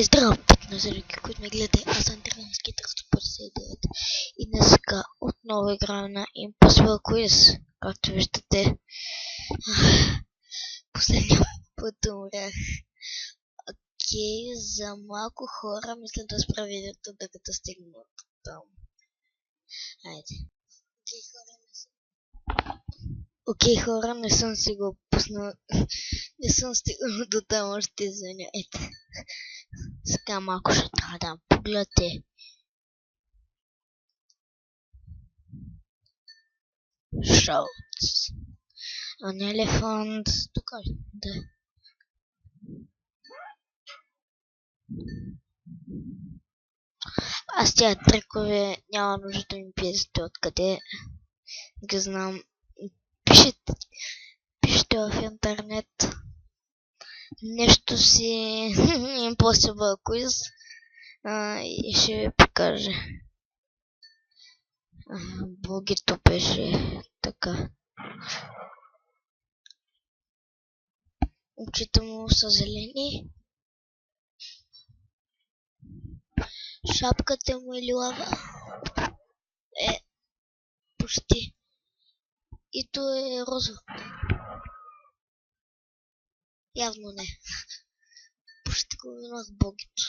Здрав, фитнес-зрители, които ме гледате. Аз съм Тренерски 359 и днеска отново играем на Impossible Quiz. Както виждате, последния път умрях. Окей, за малко хора мисля да спра видеото, докато стигна там. Айде. Окей, хора, не съм си го пуснал. Не съм стигнал до там, още извиняйте. Сега малко ще трябва да погледате. Shouts. An elephant. Тук да. Аз тия трикове няма нужда да ми пиете откъде ги знам. Пишете в интернет. Нещо си Impossible Quiz и ще ви покаже. Блогито беше така. Очите му са зелени. Шапката му е лилава. Почти. И то е розово. Явно не. Почти го минах богито.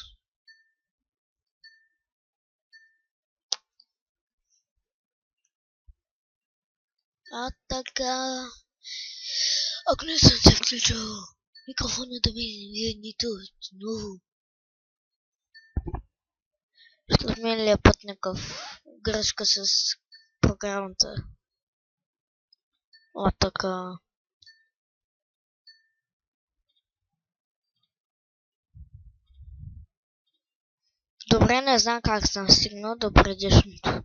Така. Ако не съм се включил микрофона да ми е нито отново. След мен ли е пътников грешка с програмата? Така. Добре, не знам как съм стигнал до предишното.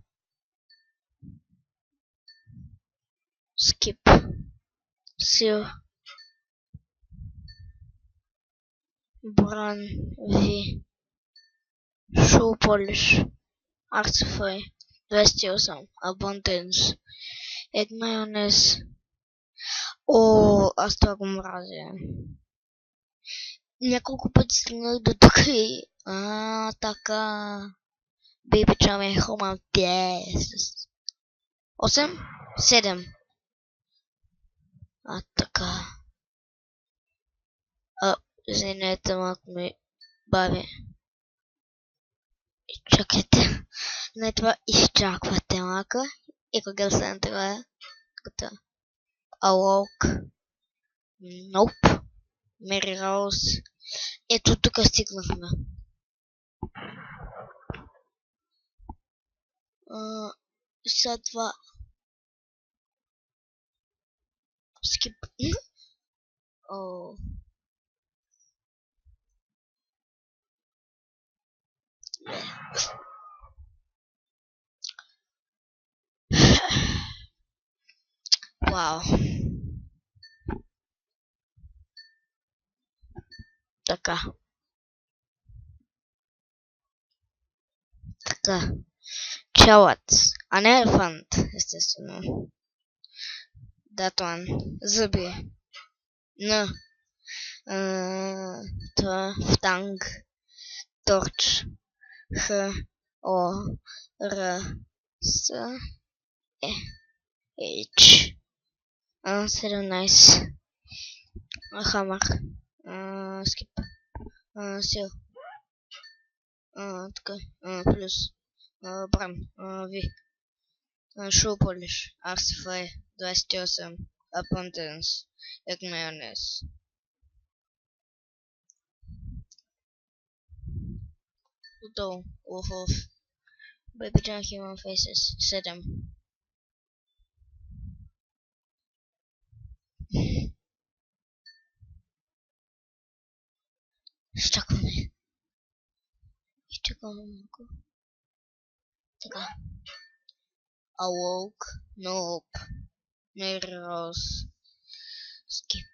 Скип. Сил. Бран. Ви. Шоу полиш. Арцифай. 28. Абанденс. Ед майонез. О, аз това го мразя. Няколко пъти стигнах до тук и... така... Baby Chame Home Pies. 8? 7. Така. Извинете, малко ми бави. Чакайте. Не това изчаквате малко. И кога се натрая? Като... Алок. Ноп. Мери Роуз. Ето тук стигнахме. Сега това... Скип. Вау. Така. Challenge. An elephant, естествено. That one. Зъби. Н. Това. Втанг. Торч. Х. О. Р. С. H. 17. Хамър. Скип. Сил. Така. Плюс. Бран. Ви. Шоу полиш. Арсифай. 28. Абанденс. Ед майонез. Удол. Оф. Baby John Human Faces. 7. Изчакваме. Изчакваме малко. Така. Awoke. Nope. Mary Rose. Skip.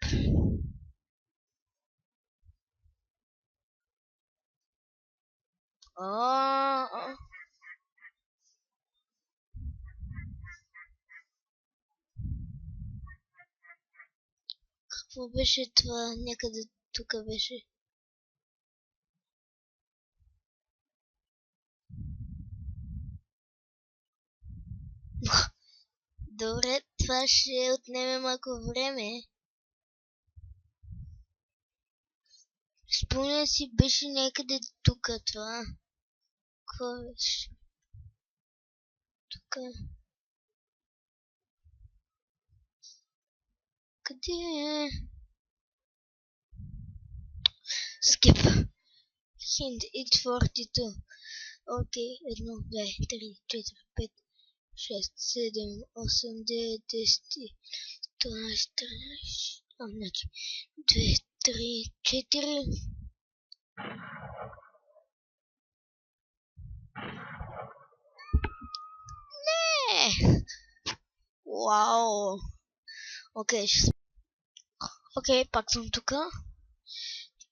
Какво беше това? Някъде тук беше. Добре, това ще отнеме малко време. Спомня си, беше някъде тук това. Какво беше? Тук. Къде е? Skip. Hint, it's 42. Окей, 1, 2, 3, 4, 5, 6, 7, 8, 9, 10, 12, 13. Значи, 2, 3, 4. Не! Вау! Окей, окей, пак съм тук.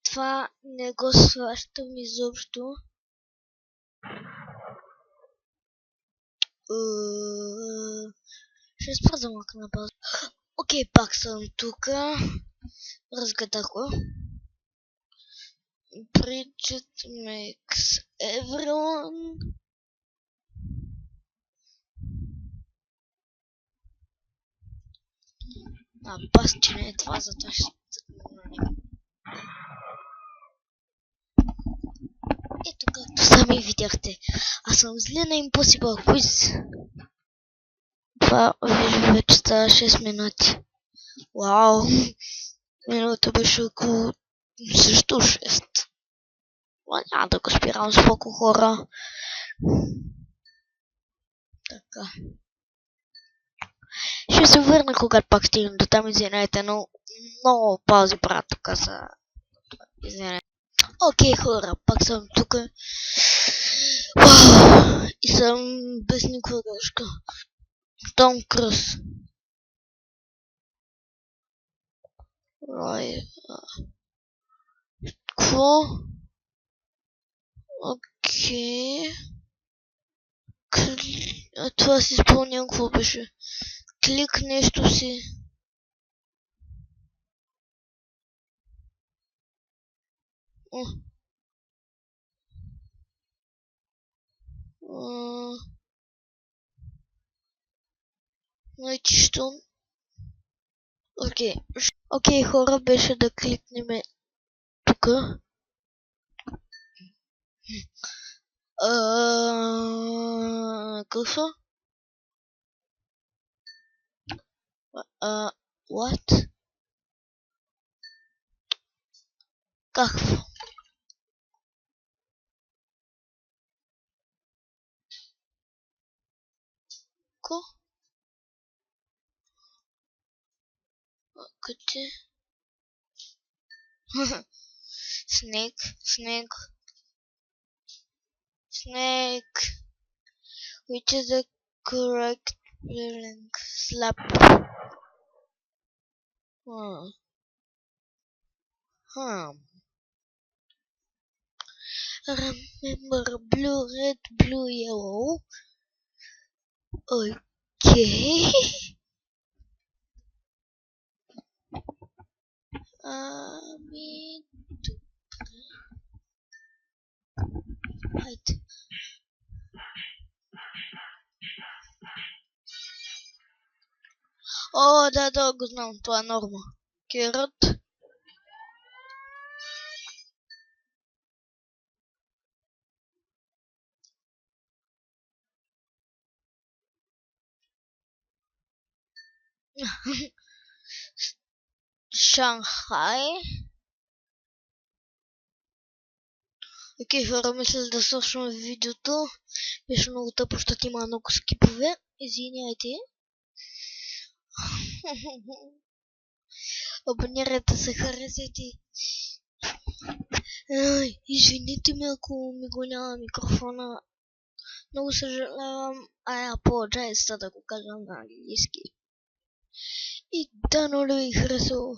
Това не го сващам изобщо. Ще спра за малко на пауза. Окей, пак съм тук. Разгадах го. Bridget makes everyone. Бас, че не е това, затова ще цъкна на него. Ето както сами видяхте. Аз съм зле на Impossible Quiz. Това вече става 6 минути. Вау! Минута беше около също 6. Няма да го спирам с колко хора. Така. Ще се върна, когато пак стигнем до там, извинете, но много паузи правят тук за... Извинете. Окей, хора, пак съм тук. И съм без никаква грешка. Том Круз. Какво? Окей. Това си спомням какво беше. Клик нещо си. Значи що? Окей, хора, беше да кликнем тук. Какво? What? Какво? Ко? Къде? Snake. Which is the correct spelling? Slap. Remember blue, red, blue, yellow. Okay. Хайде. О, да, го знам, това е норма. Керът. Шанхай. Окей, хора, мисля да свършвам видеото. Беше много тъпо, защото има много скипове. Извиняйте. Абонирайте се, харесайте. Извините ме, ако ми го няма микрофона. Много съжалявам. I apologize, да го кажа на английски. И да, но ли ви харесало.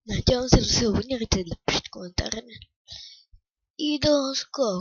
Надявам се да се абонирате, да пишете коментари. И до скоро.